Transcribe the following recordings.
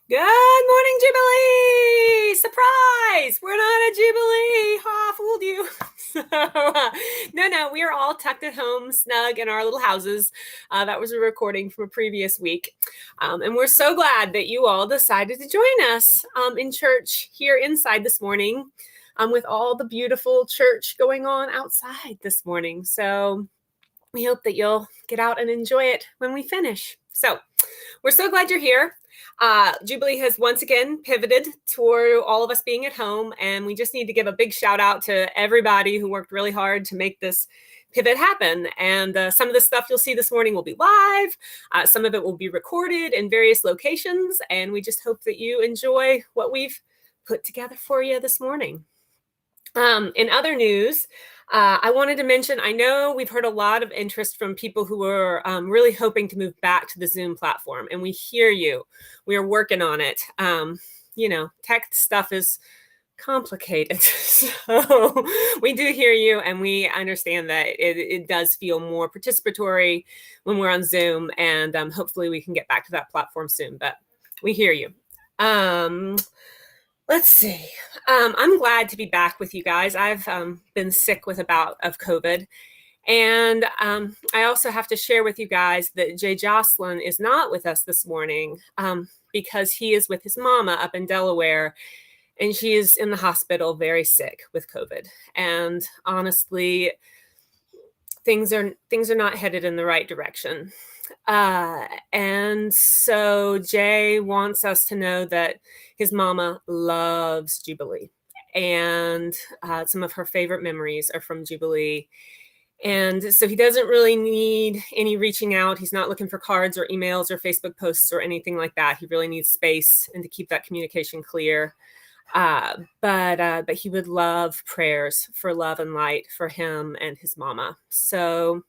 Good morning, Jubilee! Surprise! We're not at Jubilee. Ha, fooled you. No, we are all tucked at home, snug in our little houses. That was a recording from a previous week. And we're so glad that you all decided to join us in church here inside this morning with all the beautiful church going on outside this morning. So we hope that you'll get out and enjoy it when we finish. So we're so glad you're here. Jubilee has once again pivoted toward all of us being at home, and we just need to give a big shout out to everybody who worked really hard to make this pivot happen. And some of the stuff you'll see this morning will be live. Some of it will be recorded in various locations, and we just hope that you enjoy what we've put together for you this morning. In other news, I wanted to mention, I know we've heard a lot of interest from people who are really hoping to move back to the Zoom platform, and we hear you. We are working on it. Tech stuff is complicated. So we do hear you, and we understand that it does feel more participatory when we're on Zoom, and hopefully we can get back to that platform soon, but we hear you. Let's see. I'm glad to be back with you guys. I've been sick with a bout of COVID. And I also have to share with you guys that Jay Jocelyn is not with us this morning because he is with his mama up in Delaware. And she is in the hospital very sick with COVID. And honestly, things are not headed in the right direction. And so Jay wants us to know that his mama loves Jubilee, and some of her favorite memories are from Jubilee. And so he doesn't really need any reaching out. He's not looking for cards or emails or Facebook posts or anything like that. He really needs space and to keep that communication clear. But he would love prayers for love and light for him and his mama. So,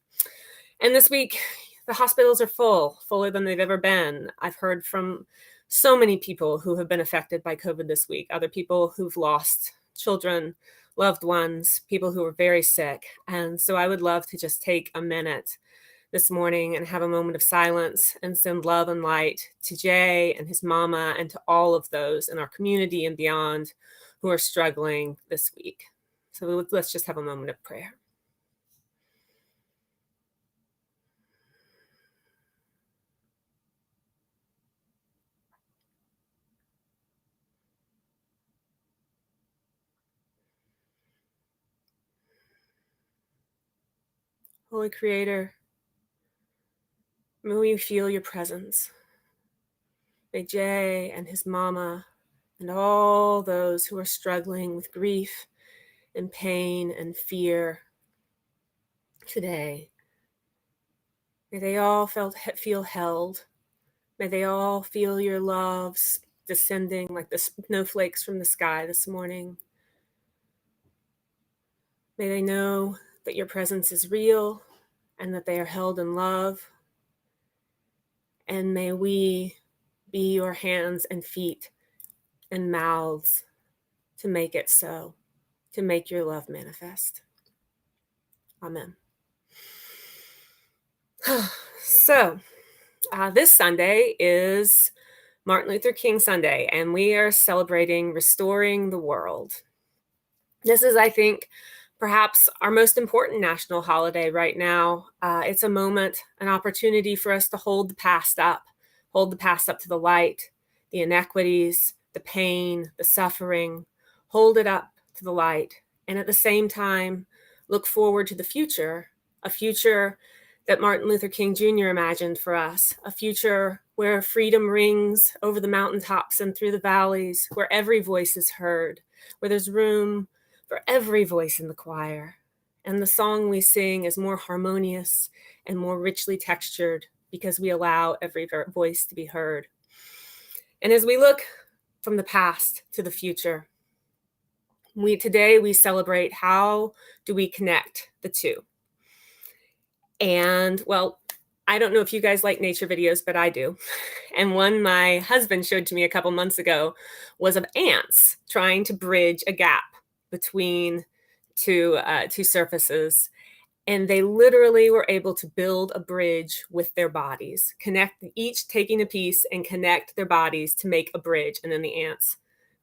and this week, the hospitals are fuller than they've ever been. I've heard from so many people who have been affected by COVID this week, other people who've lost children, loved ones, people who are very sick. And so I would love to just take a minute this morning and have a moment of silence and send love and light to Jay and his mama and to all of those in our community and beyond who are struggling this week. So let's just have a moment of prayer. Holy Creator, may we feel your presence. May Jay and his mama and all those who are struggling with grief and pain and fear today, may they all feel held. May they all feel your loves descending like the snowflakes from the sky this morning. May they know that your presence is real and that they are held in love. And may we be your hands and feet and mouths to make it so, to make your love manifest. Amen. So, this Sunday is Martin Luther King Sunday, and we are celebrating restoring the world. This is, I think, perhaps our most important national holiday right now. It's a moment, an opportunity for us to hold the past up to the light, the inequities, the pain, the suffering, hold it up to the light, and at the same time, look forward to the future, a future that Martin Luther King Jr. imagined for us, a future where freedom rings over the mountaintops and through the valleys, where every voice is heard, where there's room for every voice in the choir. And the song we sing is more harmonious and more richly textured because we allow every voice to be heard. And as we look from the past to the future, today we celebrate how do we connect the two. And well, I don't know if you guys like nature videos, but I do. And one my husband showed to me a couple months ago was of ants trying to bridge a gap between two surfaces. And they literally were able to build a bridge with their bodies, connect, each taking a piece and connect their bodies to make a bridge. And then the ants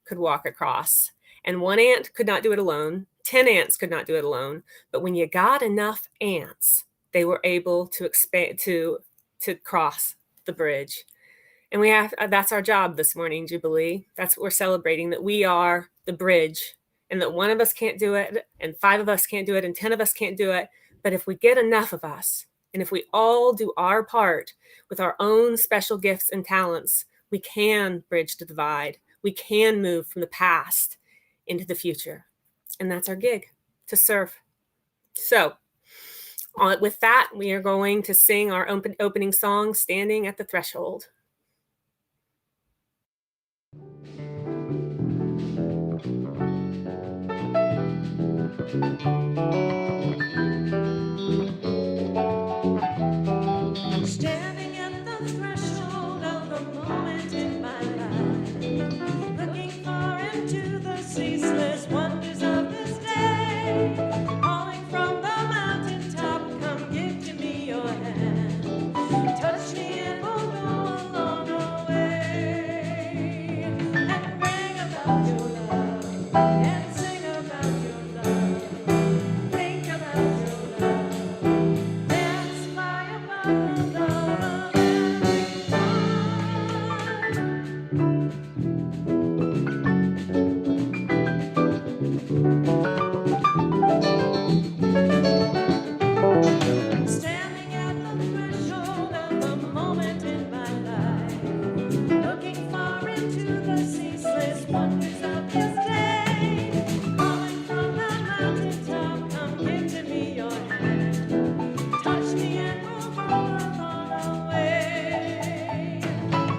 could walk across. And one ant could not do it alone. 10 ants could not do it alone. But when you got enough ants, they were able to expand, to cross the bridge. And that's our job this morning, Jubilee. That's what we're celebrating, that we are the bridge, and that one of us can't do it, and 5 of us can't do it, and 10 of us can't do it. But if we get enough of us, and if we all do our part with our own special gifts and talents, we can bridge the divide. We can move from the past into the future. And that's our gig, to serve. So with that, we are going to sing our opening song, Standing at the Threshold. Standing at the threshold of the moment in my life, looking far into the ceaseless wonders of this day, calling from the mountaintop, come give to me your hand, touch me and we'll go along our way, and bring about your love, and sing about your love, think about your love, dance fly above the love of standing at the threshold of the moment in my life, looking far into the ceaseless wonders of this day, calling from the mountaintop, come give to me your hand, touch me and we'll go along our way,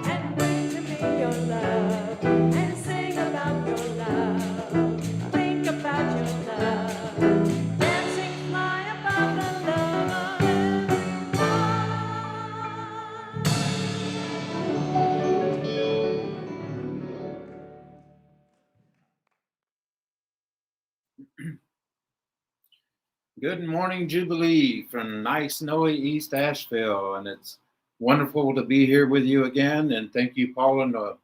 and bring to me your love, and sing about your love, think about your love, dancing fly above the love of everyone. Good morning, Jubilee, from nice, snowy East Asheville. And it's wonderful to be here with you again. And thank you, Paul and the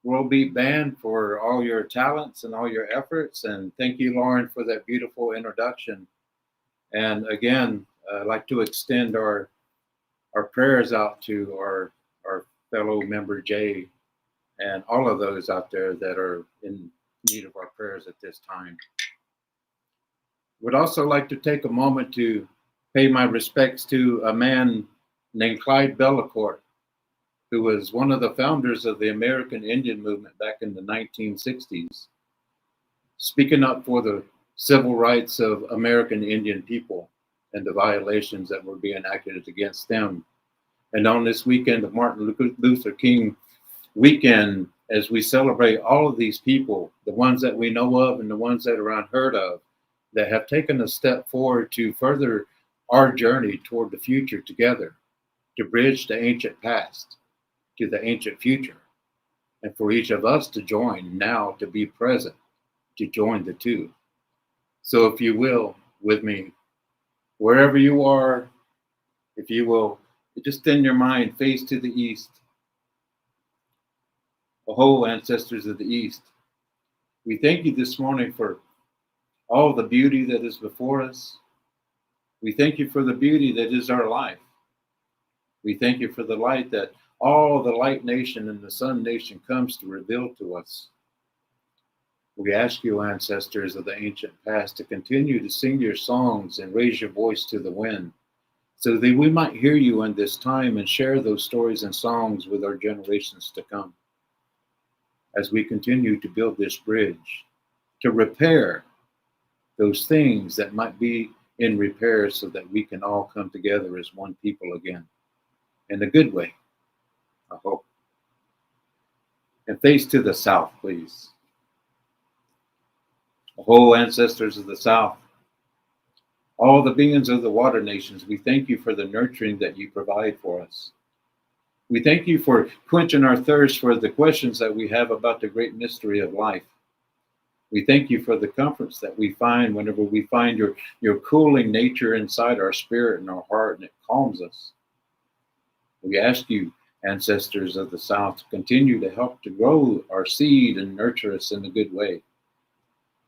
World Beat Band, for all your talents and all your efforts. And thank you, Lauren, for that beautiful introduction. And again, I'd like to extend our prayers out to our fellow member Jay and all of those out there that are in need of our prayers at this time. Would also like to take a moment to pay my respects to a man named Clyde Bellecourt, who was one of the founders of the American Indian movement back in the 1960s, speaking up for the civil rights of American Indian people and the violations that were being acted against them. And on this weekend of Martin Luther King weekend, as we celebrate all of these people, the ones that we know of and the ones that are unheard of, that have taken a step forward to further our journey toward the future together, to bridge the ancient past to the ancient future, and for each of us to join now, to be present, to join the two. So if you will, with me, wherever you are, if you will, just in your mind, face to the east. Oh, ancestors of the East, we thank you this morning for all the beauty that is before us. We thank you for the beauty that is our life. We thank you for the light that all the light nation and the sun nation comes to reveal to us. We ask you, ancestors of the ancient past, to continue to sing your songs and raise your voice to the wind, so that we might hear you in this time and share those stories and songs with our generations to come. As we continue to build this bridge, to repair those things that might be in repair so that we can all come together as one people again, in a good way, I hope. And face to the south, please. Oh, ancestors of the south, all the beings of the water nations, we thank you for the nurturing that you provide for us. We thank you for quenching our thirst for the questions that we have about the great mystery of life. We thank you for the comforts that we find whenever we find your cooling nature inside our spirit and our heart, and it calms us. We ask you, ancestors of the South, to continue to help to grow our seed and nurture us in a good way.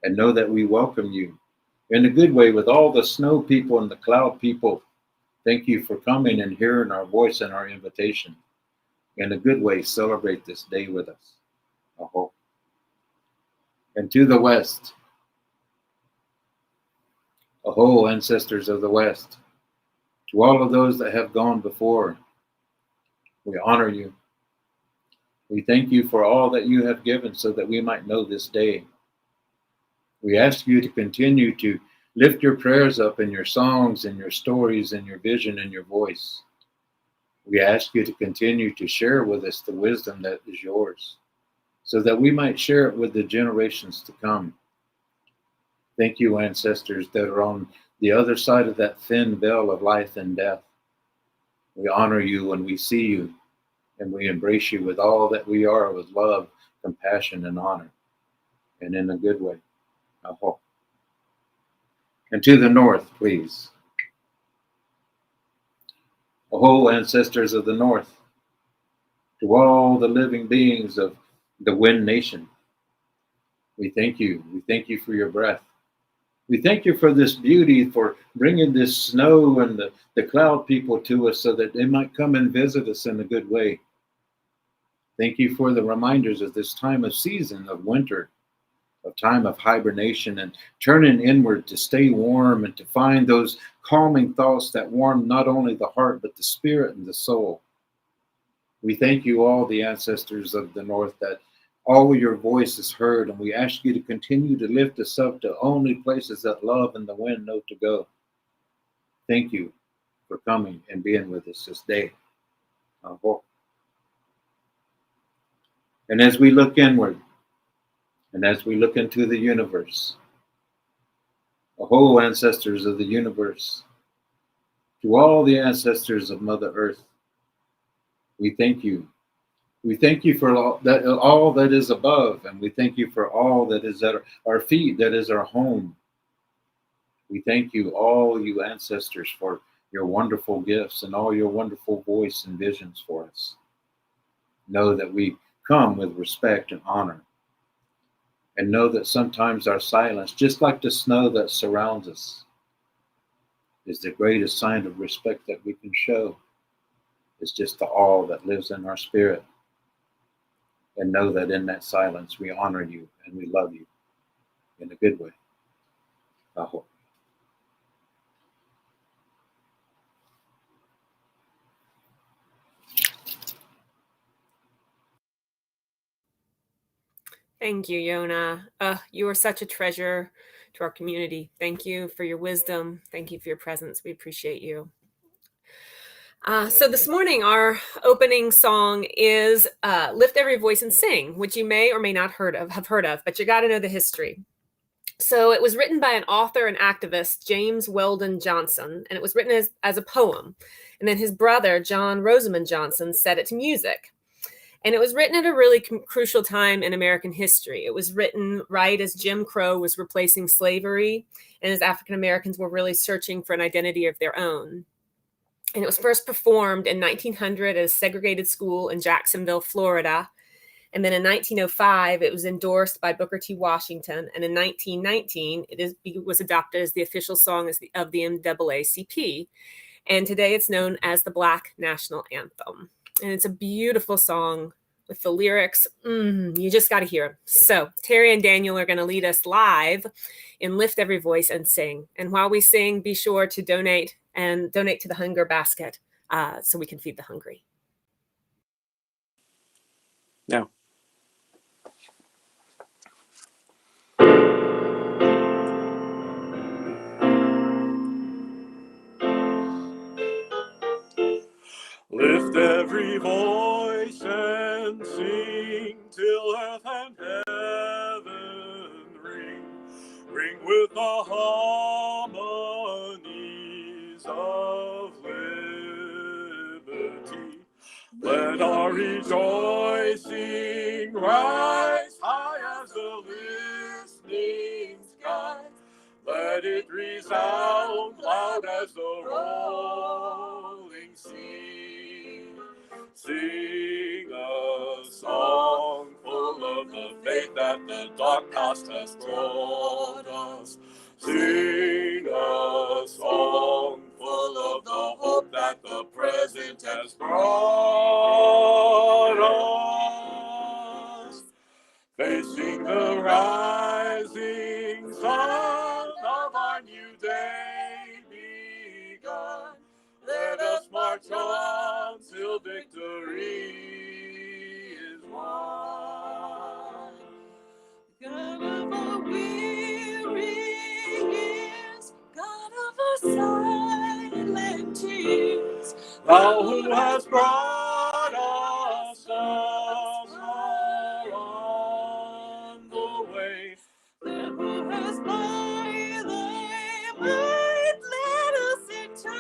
And know that we welcome you in a good way with all the snow people and the cloud people. Thank you for coming and hearing our voice and our invitation. In a good way, celebrate this day with us, I hope. And to the West, aho, ancestors of the West, to all of those that have gone before, we honor you. We thank you for all that you have given so that we might know this day. We ask you to continue to lift your prayers up in your songs and your stories and your vision and your voice. We ask you to continue to share with us the wisdom that is yours, so that we might share it with the generations to come. Thank you, ancestors that are on the other side of that thin veil of life and death. We honor you and we see you, and we embrace you with all that we are, with love, compassion, and honor, and in a good way, I hope. And to the north, please. Oh, ancestors of the north, to all the living beings of the Wind Nation, we thank you. We thank you for your breath. We thank you for this beauty, for bringing this snow and the cloud people to us so that they might come and visit us in a good way. Thank you for the reminders of this time of season of winter, of time of hibernation and turning inward to stay warm and to find those calming thoughts that warm not only the heart, but the spirit and the soul. We thank you, all the ancestors of the North, that all your voice is heard, and we ask you to continue to lift us up to only places that love and the wind know to go. Thank you for coming and being with us this day. And as we look inward, and as we look into the universe, oh, ancestors of the universe, to all the ancestors of Mother Earth, we thank you. We thank you for all that is above, and we thank you for all that is at our feet, that is our home. We thank you, all you ancestors, for your wonderful gifts and all your wonderful voice and visions for us. Know that we come with respect and honor, and know that sometimes our silence, just like the snow that surrounds us, is the greatest sign of respect that we can show. It's just the awe that lives in our spirit. And know that in that silence we honor you and we love you in a good way, I hope. Thank you, Yona. You are such a treasure to our community. Thank you for your wisdom. Thank you for your presence. We appreciate you. So this morning, our opening song is Lift Every Voice and Sing, which you may or may not have heard of, but you got to know the history. So it was written by an author and activist, James Weldon Johnson, and it was written as a poem. And then his brother, John Rosamond Johnson, set it to music. And it was written at a really crucial time in American history. It was written right as Jim Crow was replacing slavery, and as African Americans were really searching for an identity of their own. And it was first performed in 1900 at a segregated school in Jacksonville, Florida. And then in 1905, it was endorsed by Booker T. Washington. And in 1919, it was adopted as the official song of the NAACP. And today it's known as the Black National Anthem. And it's a beautiful song with the lyrics. You just got to hear them. So Terry and Daniel are going to lead us live in Lift Every Voice and Sing. And while we sing, be sure to donate to the hunger basket so we can feed the hungry. Now. Lift every voice and sing till earth and heaven ring, ring with the harmonies of liberty. Let our rejoicing rise high as the listening sky. Let it resound loud as the rolling sea. Sing a song full of the faith that the dark past has brought us. Sing a song full of the hope that the present has brought us. Facing the rising sun of our new day begun, let us march on till victory is won. God of our weary years, God of our silent tears, Thou who hast brought us thus far on the way, Thou who has by thy might led us into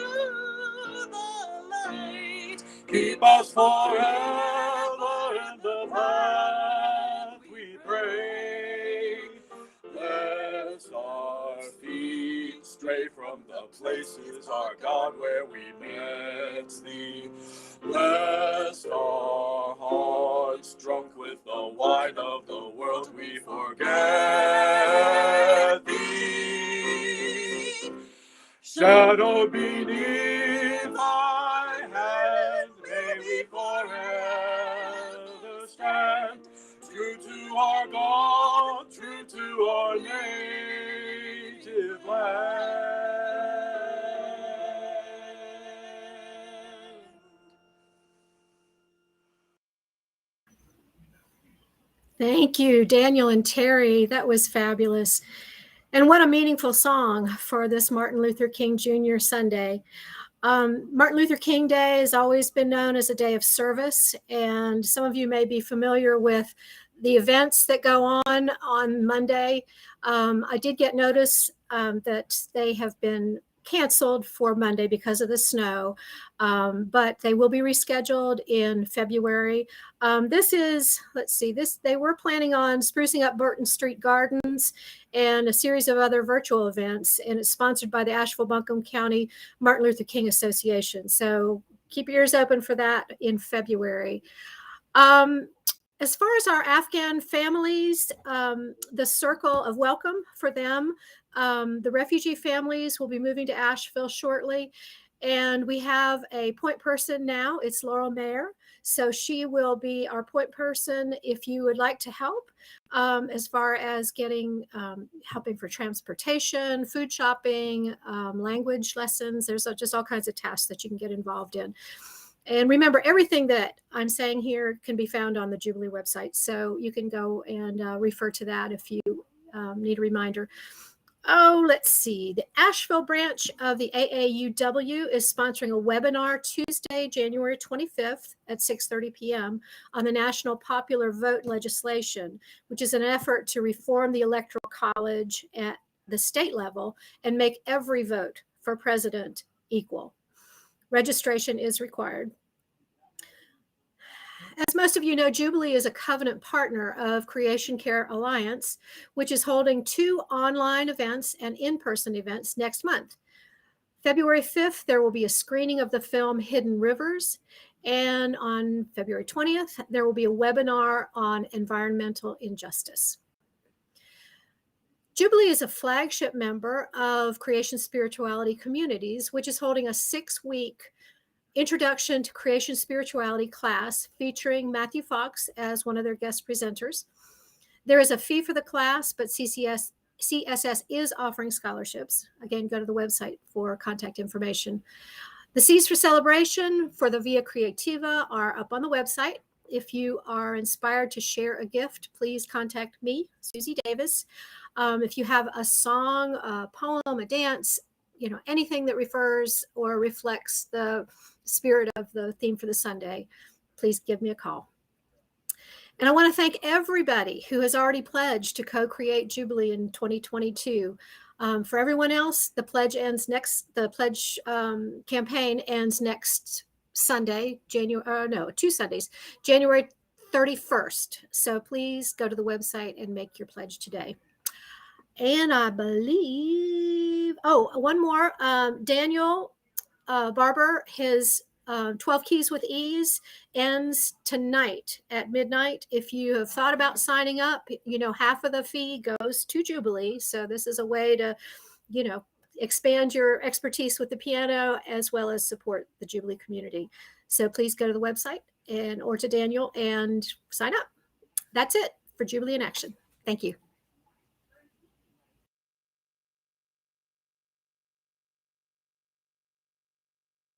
the light, keep us forever in the path we pray. Lest our feet stray from the places, our God, where we met thee. Lest our hearts, drunk with the wine of the world, we forget thee. Shadowed beneath thy hand, may we forever stand, true to our God, true to our native land. Thank you, Daniel and Terry. That was fabulous. And what a meaningful song for this Martin Luther King Jr. Sunday. Martin Luther King Day has always been known as a day of service, and some of you may be familiar with the events that go on Monday. I did get notice that they have been canceled for Monday because of the snow, but they will be rescheduled in February. They were planning on sprucing up Burton Street Gardens and a series of other virtual events, and it's sponsored by the Asheville-Buncombe County Martin Luther King Association. So keep your ears open for that in February. As far as our Afghan families, the circle of welcome for them, the refugee families will be moving to Asheville shortly. And we have a point person now. It's Laurel Mayer. So she will be our point person if you would like to help as far as helping for transportation, food shopping, language lessons. There's just all kinds of tasks that you can get involved in. And remember, everything that I'm saying here can be found on the Jubilee website. So you can go and refer to that if you need a reminder. Oh, let's see. The Asheville branch of the AAUW is sponsoring a webinar Tuesday, January 25th at 6:30 p.m. on the National Popular Vote legislation, which is an effort to reform the Electoral College at the state level and make every vote for president equal. Registration is required. As most of you know, Jubilee is a covenant partner of Creation Care Alliance, which is holding 2 online events and in-person events next month. February 5th, there will be a screening of the film Hidden Rivers, And on February 20th, there will be a webinar on environmental injustice. Jubilee is a flagship member of Creation Spirituality Communities, which is holding a 6-week Introduction to Creation Spirituality class featuring Matthew Fox as one of their guest presenters. There is a fee for the class, but CSS is offering scholarships. Again, go to the website for contact information. The C's for Celebration for the Via Creativa are up on the website. If you are inspired to share a gift, please contact me, Susie Davis. If you have a song, a poem, a dance, anything that refers or reflects the spirit of the theme for the Sunday, please give me a call. And I want to thank everybody who has already pledged to co-create Jubilee in 2022. For everyone else, the pledge campaign ends next Sunday, 2 Sundays, January 31st. So please go to the website and make your pledge today. And I believe, one more, Daniel Barber, his 12 Keys with Ease ends tonight at midnight. If you have thought about signing up, half of the fee goes to Jubilee. So this is a way to, expand your expertise with the piano as well as support the Jubilee community. So please go to the website or to Daniel and sign up. That's it for Jubilee in Action. Thank you.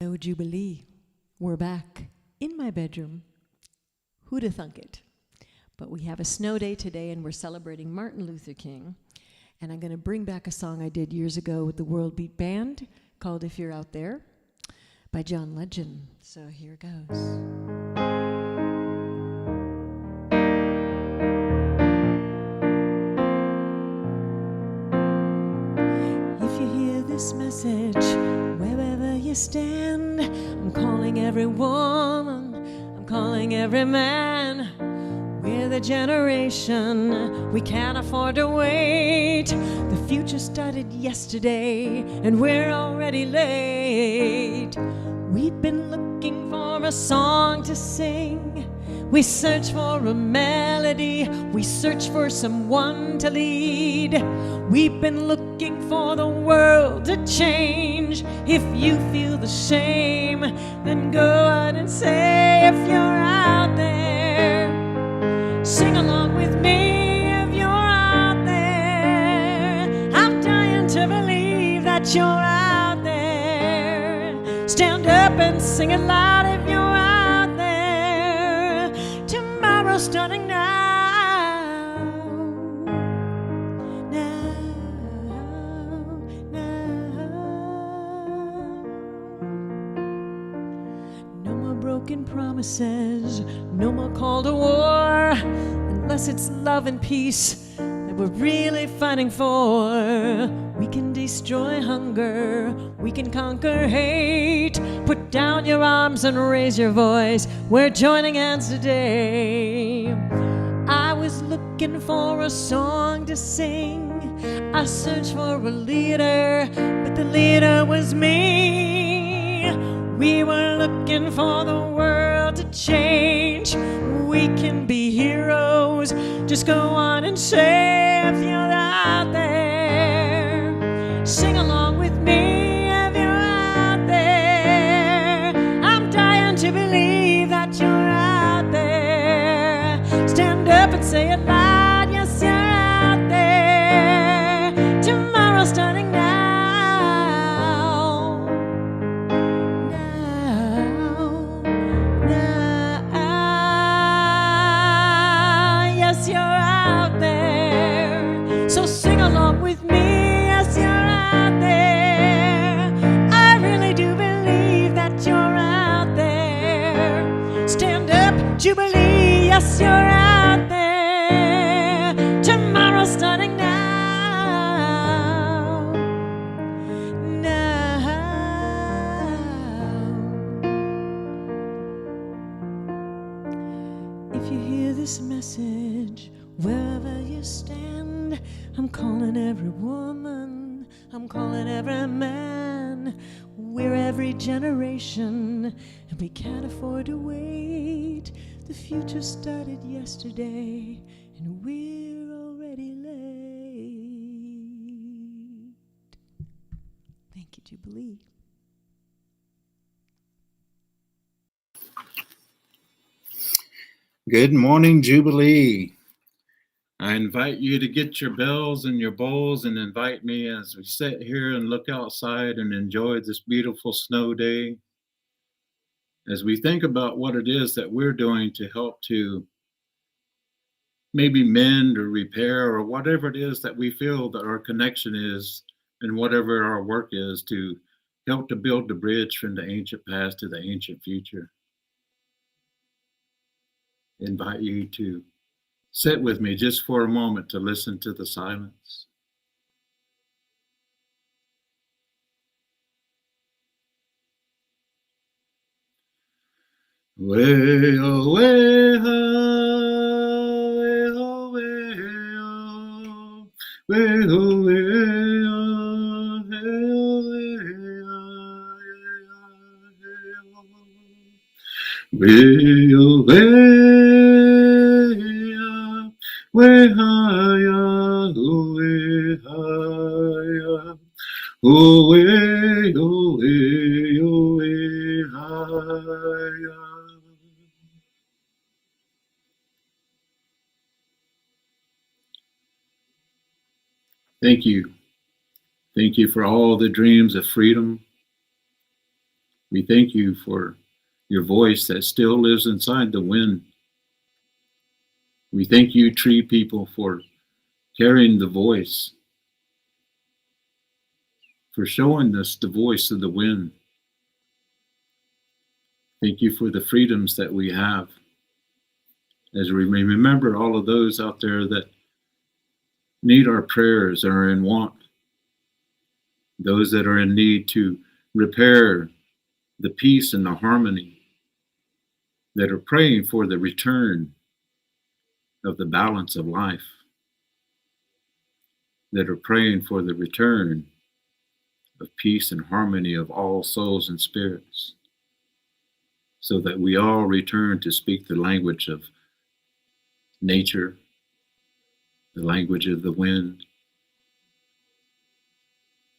Oh, Jubilee, we're back in my bedroom. Who'd have thunk it? But we have a snow day today, and we're celebrating Martin Luther King. And I'm going to bring back a song I did years ago with the World Beat Band called If You're Out There by John Legend. So here goes. If you hear this message, wherever you stand, I'm calling every woman, I'm calling every man. We're the generation, we can't afford to wait. The future started yesterday, and we're already late. We've been looking for a song to sing. We search for a melody, we search for someone to lead. We've been looking for the world to change. If you feel the shame, then go out and say if you're out there. Sing along with me if you're out there. I'm dying to believe that you're out there. Stand up and sing it loud if you're out there. Tomorrow starting now. No more broken promises, no more call to war, unless it's love and peace that we're really fighting for. We can destroy hunger, we can conquer hate. Put down your arms and raise your voice, we're joining hands today. I was looking for a song to sing, I searched for a leader, but the leader was me. We were looking for the world to change. We can be heroes, just go on and say if you're out there. Sing along with me if you're out there. I'm dying to believe that you're out there. Stand up and say it loud, yes you're out there. Tomorrow starting now. You're out there, so sing along with me as you're out there. I really do believe that you're out there. Stand up, Jubilee, yes you're out there. Tomorrow starting now. If you hear this message, wherever you stand, I'm calling every woman, I'm calling every man. We're every generation, and we can't afford to wait. The future started yesterday, and we're already late. Thank you, Jubilee. Good morning, Jubilee. I invite you to get your bells and your bowls and invite me as we sit here and look outside and enjoy this beautiful snow day. As we think about what it is that we're doing to help to maybe mend or repair or whatever it is that we feel that our connection is and whatever our work is to help to build the bridge from the ancient past to the ancient future. Invite you to sit with me just for a moment to listen to the silence. Way oh way oh way oh way oh way oh way oh way way higher way higher oh way higher. Thank you. Thank you for all the dreams of freedom. We thank you for your voice that still lives inside the wind. We thank you, tree people, for carrying the voice, for showing us the voice of the wind. Thank you for the freedoms that we have. As we remember all of those out there that need our prayers and are in want, those that are in need to repair the peace and the harmony, that are praying for the return of the balance of life, that are praying for the return of peace and harmony of all souls and spirits, so that we all return to speak the language of nature, the language of the wind.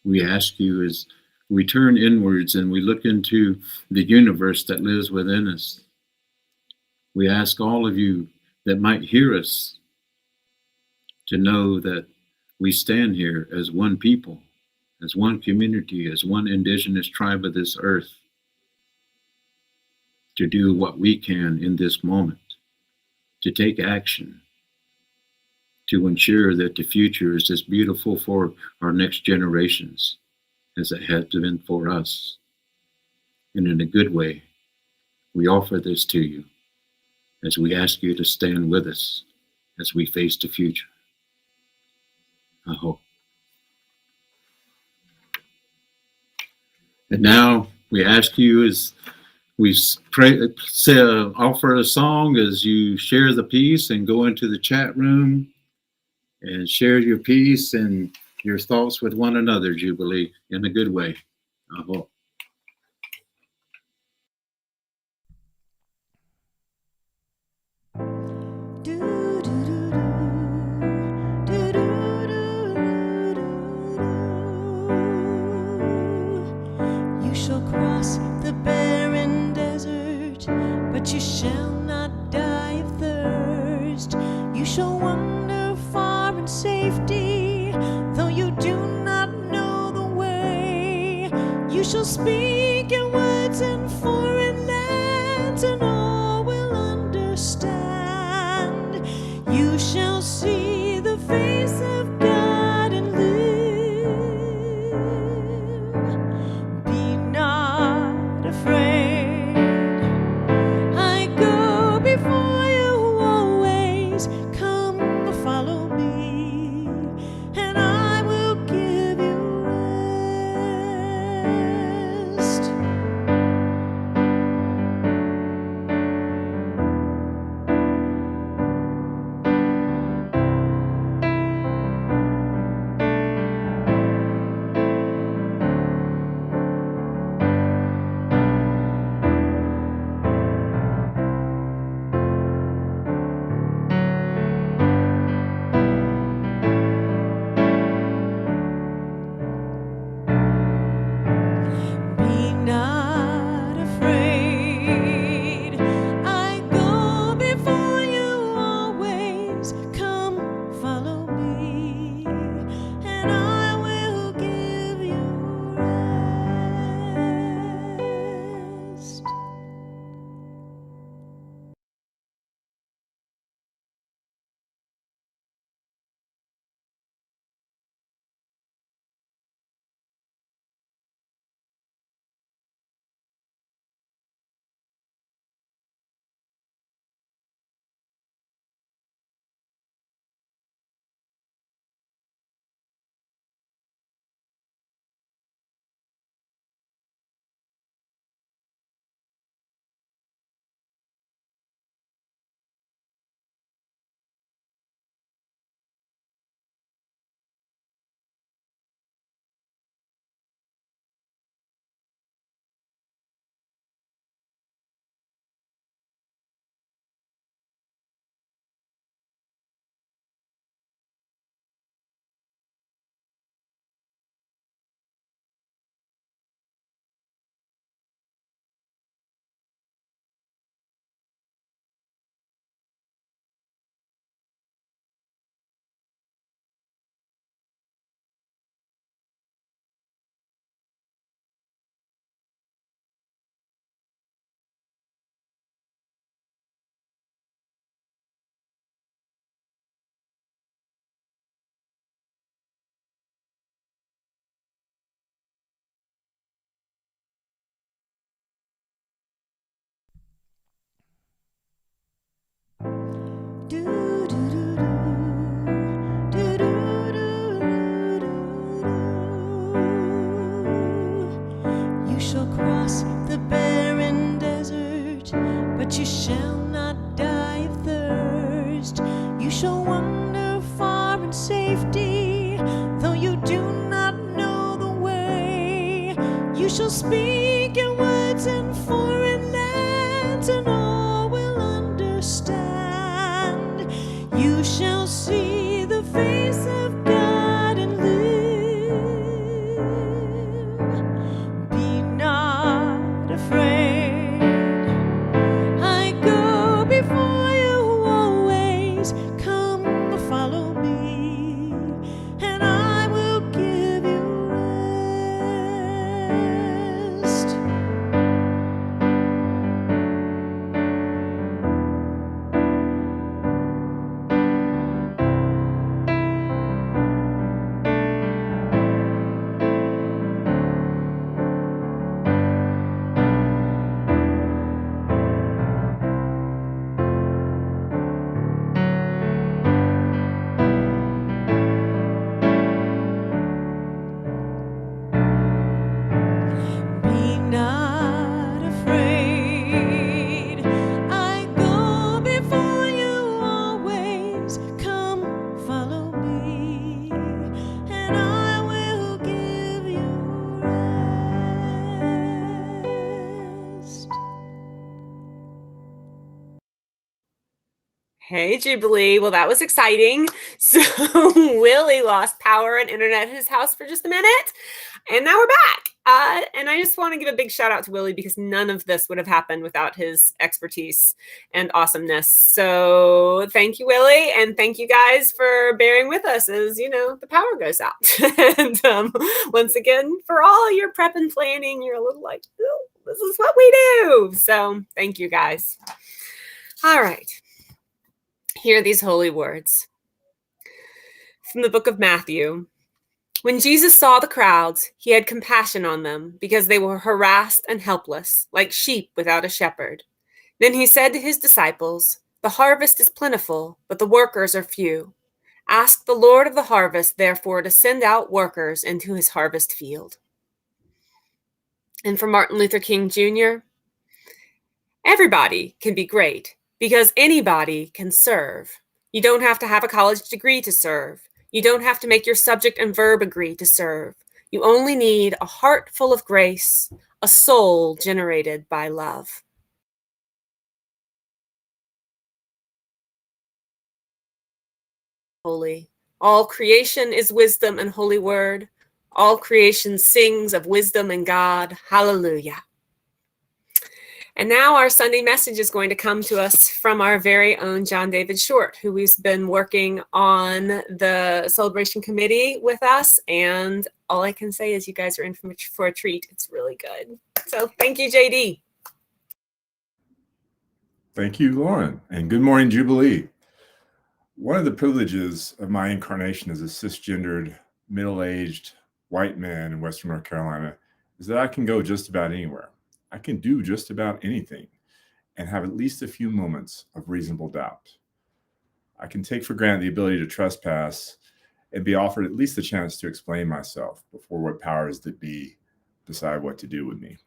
We ask you as we turn inwards and we look into the universe that lives within us, we ask all of you that might hear us to know that we stand here as one people, as one community, as one indigenous tribe of this earth, to do what we can in this moment, to take action, to ensure that the future is as beautiful for our next generations as it has been for us. And in a good way, we offer this to you as we ask you to stand with us as we face the future. I hope. And now we ask you as we offer a song as you share the piece and go into the chat room and share your piece and your thoughts with one another, Jubilee, in a good way, I hope. You shall cross the barren desert, but you shall not die of thirst. You shall wander far in safety, though you do not know the way. You shall speak your words in foreign lands, and all will understand. You shall see the face of God and live. Be not afraid. I go before you always. Come, follow me, and I will give you rest. You shall cross the barren desert, but you shall not die of thirst. You shall wander far in safety, though you do not know the way. You shall speak your words in foreign lands, and all will understand. You shall see the face of God and live. Be not afraid. I go before you always. Come, follow me, and I will give you rest. Be not afraid. I go before you always. Come, follow me, and I will give you rest. Hey, Jubilee. Well, that was exciting. So Willie lost power and internet at his house for just a minute, and now we're back. And I just want to give a big shout out to Willie because none of this would have happened without his expertise and awesomeness. So thank you, Willie, and thank you guys for bearing with us as, the power goes out. And once again, for all your prep and planning, you're a little like, oh, this is what we do. So thank you, guys. All right. Hear these holy words from the book of Matthew. When Jesus saw the crowds, he had compassion on them because they were harassed and helpless, like sheep without a shepherd. Then he said to his disciples, "The harvest is plentiful, but the workers are few. Ask the Lord of the harvest, therefore, to send out workers into his harvest field." And for Martin Luther King Jr., everybody can be great because anybody can serve. You don't have to have a college degree to serve. You don't have to make your subject and verb agree to serve. You only need a heart full of grace, a soul generated by love. Holy. All creation is wisdom and holy word. All creation sings of wisdom and God. Hallelujah. And now our Sunday message is going to come to us from our very own John David Short, who has been working on the celebration committee with us. And all I can say is you guys are in for a treat. It's really good. So thank you, JD. Thank you, Lauren, and good morning, Jubilee. One of the privileges of my incarnation as a cisgendered, middle-aged white man in Western North Carolina is that I can go just about anywhere. I can do just about anything and have at least a few moments of reasonable doubt. I can take for granted the ability to trespass and be offered at least the chance to explain myself before what powers that be decide what to do with me.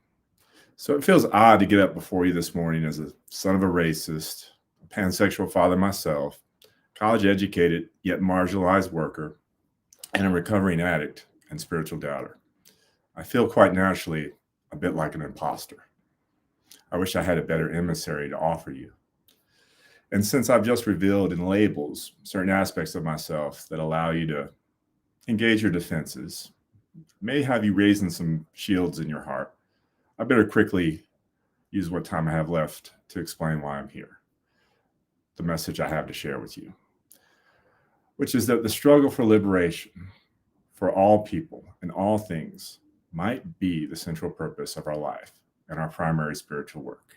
So it feels odd to get up before you this morning as a son of a racist, a pansexual father myself, college educated yet marginalized worker, and a recovering addict and spiritual doubter. I feel quite naturally a bit like an imposter. I wish I had a better emissary to offer you. And since I've just revealed in labels certain aspects of myself that allow you to engage your defenses, may have you raising some shields in your heart, I better quickly use what time I have left to explain why I'm here. The message I have to share with you, which is that the struggle for liberation for all people and all things might be the central purpose of our life and our primary spiritual work.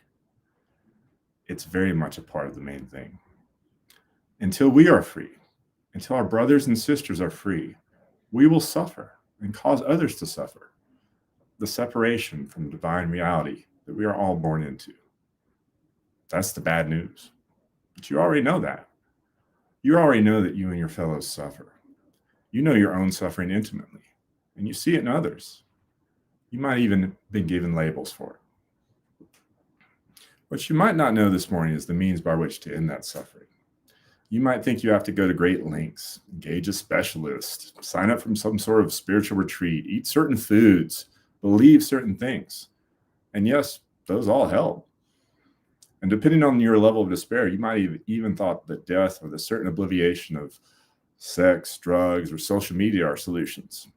It's very much a part of the main thing. Until we are free, until our brothers and sisters are free, we will suffer and cause others to suffer. The separation from divine reality that we are all born into. That's the bad news. But you already know that. You already know that you and your fellows suffer. You know your own suffering intimately, and you see it in others. You might even have been given labels for it. What you might not know this morning is the means by which to end that suffering. You might think you have to go to great lengths, engage a specialist, sign up from some sort of spiritual retreat, eat certain foods, believe certain things. And yes, those all help. And depending on your level of despair, you might have even thought that death or the certain obliviation of sex, drugs, or social media are solutions.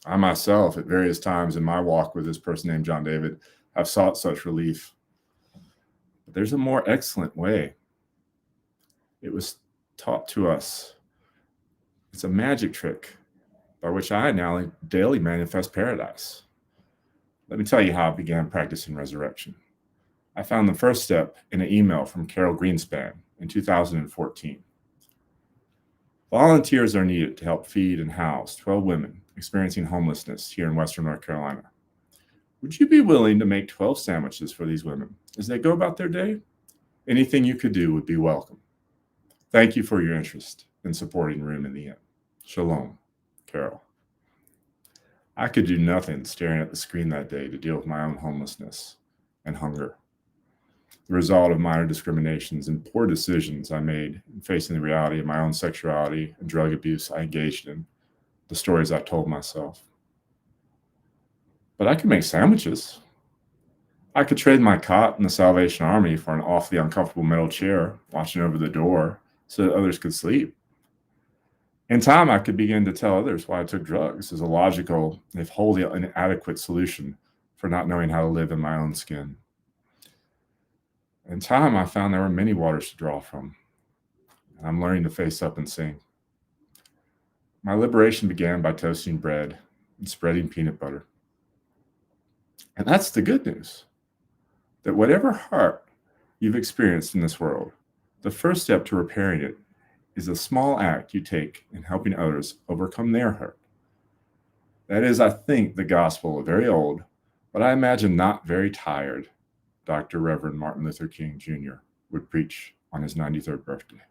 I myself, at various times in my walk with this person named John David, have sought such relief. But there's a more excellent way. It was taught to us. It's a magic trick by which I now daily manifest paradise. Let me tell you how I began practicing resurrection. I found the first step in an email from Carol Greenspan in 2014. Volunteers are needed to help feed and house 12 women experiencing homelessness here in Western North Carolina. Would you be willing to make 12 sandwiches for these women as they go about their day? Anything you could do would be welcome. Thank you for your interest in supporting Room in the Inn. Shalom, Carol. I could do nothing staring at the screen that day to deal with my own homelessness and hunger. The result of minor discriminations and poor decisions I made in facing the reality of my own sexuality and drug abuse I engaged in, the stories I told myself. But I could make sandwiches. I could trade my cot in the Salvation Army for an awfully uncomfortable metal chair watching over the door so that others could sleep. In time, I could begin to tell others why I took drugs as a logical, if wholly inadequate solution for not knowing how to live in my own skin. In time, I found there were many waters to draw from. And I'm learning to face up and sing. My liberation began by toasting bread and spreading peanut butter. And that's the good news, that whatever hurt you've experienced in this world, the first step to repairing it is a small act you take in helping others overcome their hurt. That is, I think, the gospel of very old, but I imagine not very tired, Dr. Reverend Martin Luther King Jr. would preach on his 93rd birthday.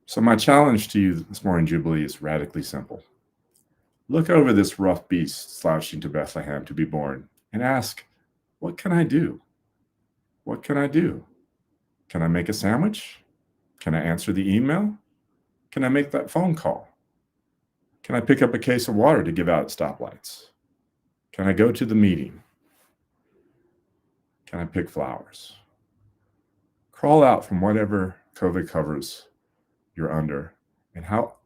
So my challenge to you this morning, Jubilee, is radically simple. Look over this rough beast slouching to Bethlehem to be born and ask, what can I do? What can I do? Can I make a sandwich? Can I answer the email? Can I make that phone call? Can I pick up a case of water to give out at stoplights? Can I go to the meeting? Can I pick flowers? Crawl out from whatever COVID covers you're under, and how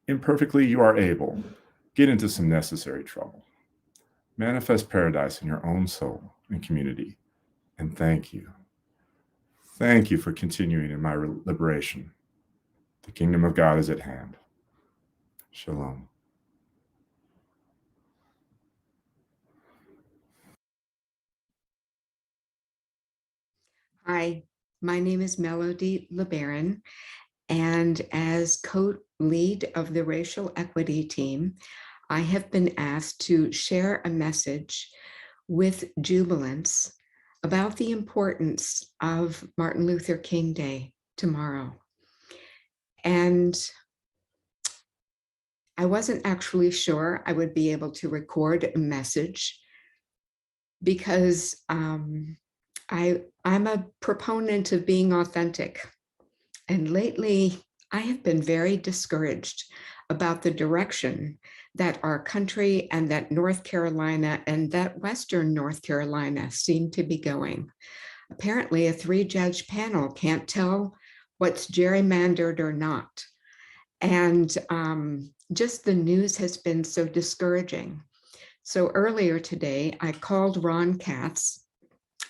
imperfectly you are able, get into some necessary trouble. Manifest paradise in your own soul and community. And thank you. Thank you for continuing in my liberation. The kingdom of God is at hand. Shalom. Hi, my name is Melody LeBaron, and as co-lead of the racial equity team, I have been asked to share a message with jubilants about the importance of Martin Luther King Day tomorrow. And I wasn't actually sure I would be able to record a message because I'm a proponent of being authentic. And lately, I have been very discouraged about the direction that our country and that North Carolina and that Western North Carolina seem to be going. Apparently, a 3-judge panel can't tell what's gerrymandered or not. And just the news has been so discouraging. So earlier today, I called Ron Katz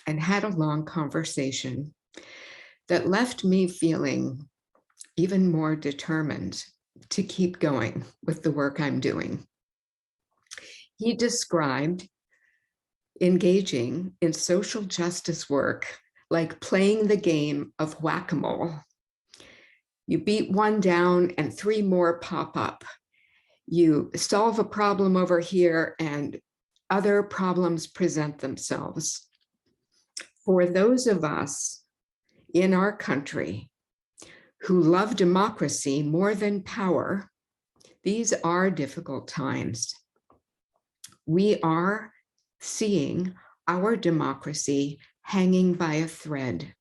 and had a long conversation that left me feeling even more determined to keep going with the work I'm doing. He described engaging in social justice work like playing the game of whack-a-mole. You beat one down and 3 more pop up. You solve a problem over here and other problems present themselves. For those of us in our country who love democracy more than power, these are difficult times. We are seeing our democracy hanging by a thread.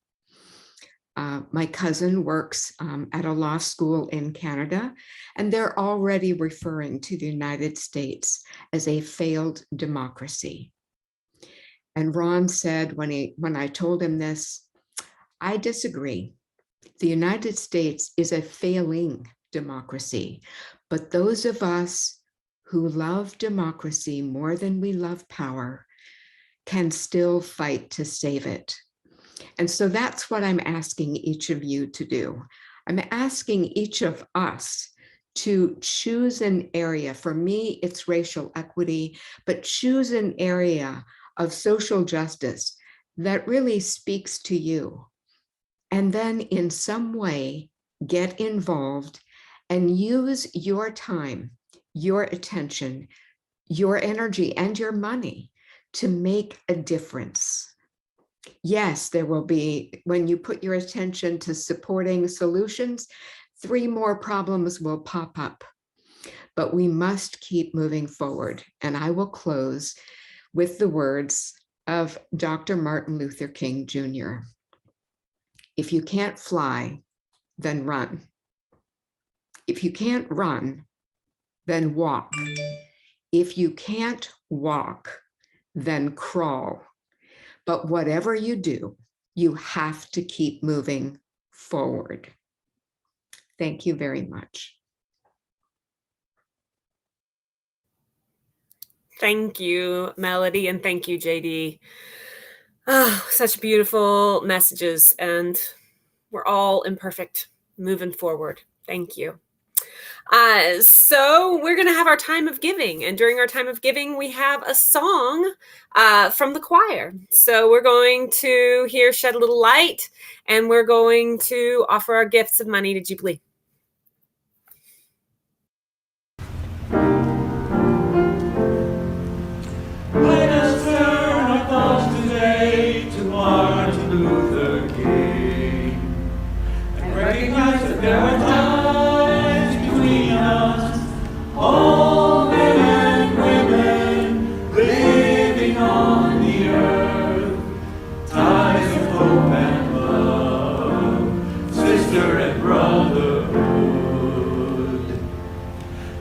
My cousin works at a law school in Canada, and they're already referring to the United States as a failed democracy. And Ron said when I told him this, I disagree. The United States is a failing democracy, but those of us who love democracy more than we love power can still fight to save it. And so that's what I'm asking each of you to do. I'm asking each of us to choose an area. For me, it's racial equity, but choose an area of social justice that really speaks to you. And then in some way, get involved and use your time, your attention, your energy, and your money to make a difference. Yes, there will be, when you put your attention to supporting solutions, 3 more problems will pop up. But we must keep moving forward. And I will close with the words of Dr. Martin Luther King Jr. If you can't fly, then run. If you can't run, then walk. If you can't walk, then crawl. But whatever you do, you have to keep moving forward. Thank you very much. Thank you, Melody, and thank you, JD. Oh, such beautiful messages, and we're all imperfect moving forward. Thank you. So we're going to have our time of giving, and during our time of giving, we have a song from the choir. So we're going to here shed a little light, and we're going to offer our gifts of money to Jubilee. Let us turn our thoughts today to Martin Luther King and recognize that there are times between us, all men and women living on the earth, ties of hope and love, sister and brotherhood,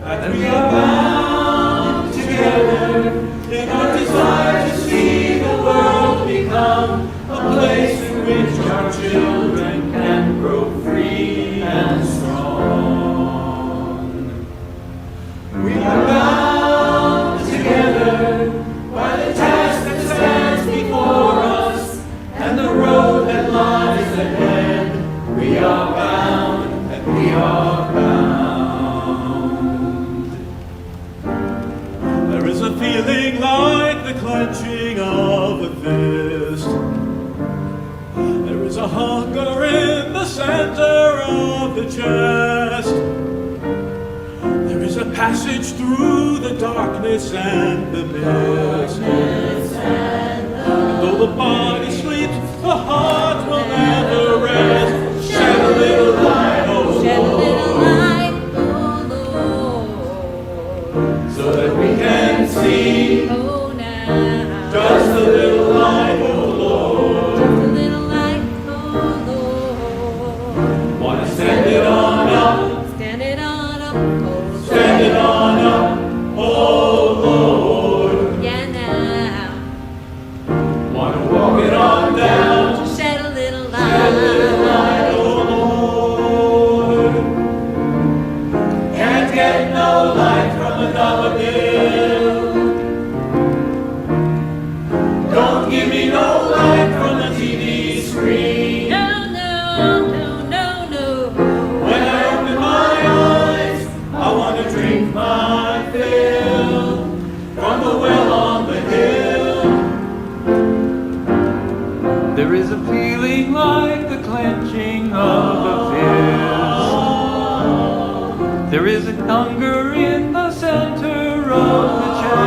that we are bound together in our desire to see the world become a place in which our children can grow free and strong. We are bound together by the task that stands before us and the road that lies ahead. We are bound and we are bound. There is a feeling like the clenching of a fist. There is a hunger in the center of the chest. There is a passage through the darkness and the mist. And though the body sleeps, the heart will never rest. Shed a little light, oh Lord, so that we can see. Just a little light, oh Lord. Just a little light, oh Lord. Want to stand it on up. Stand it on up, oh Lord. Stand it on up, oh Lord. Yeah, now. Want to walk it on down. Shed a little light. Shed a little light, oh Lord. Can't get no light from the dollar bill. Don't give me no light from the TV screen. No, no, no, no, no. When I open my eyes, I want to drink my fill from the well on the hill. There is a feeling like the clenching of a fist. There is a hunger in the center of the chest.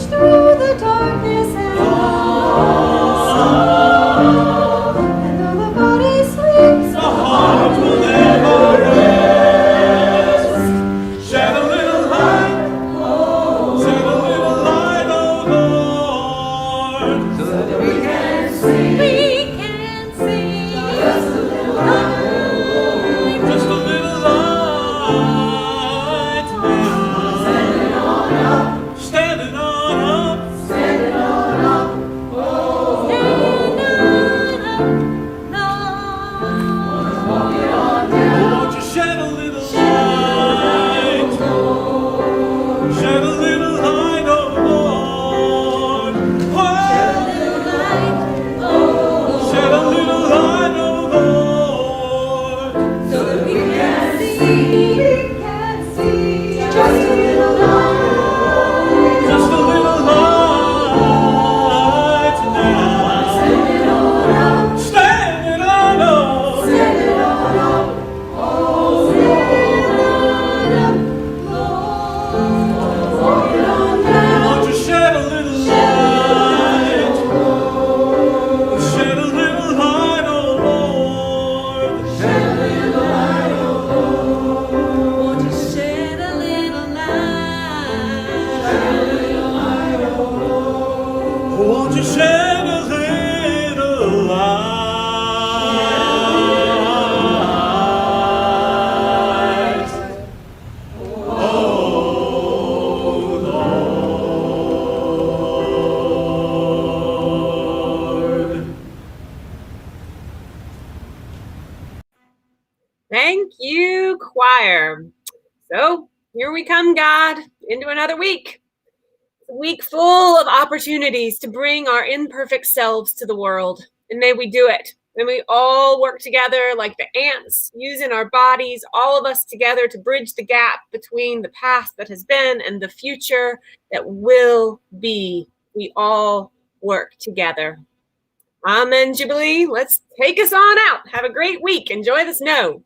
Through the darkness and the Thank you, choir. So here we come, God, into another week. A week full of opportunities to bring our imperfect selves to the world. And may we do it. May we all work together like the ants, using our bodies, all of us together to bridge the gap between the past that has been and the future that will be. We all work together. Amen, Jubilee. Let's take us on out. Have a great week. Enjoy the snow.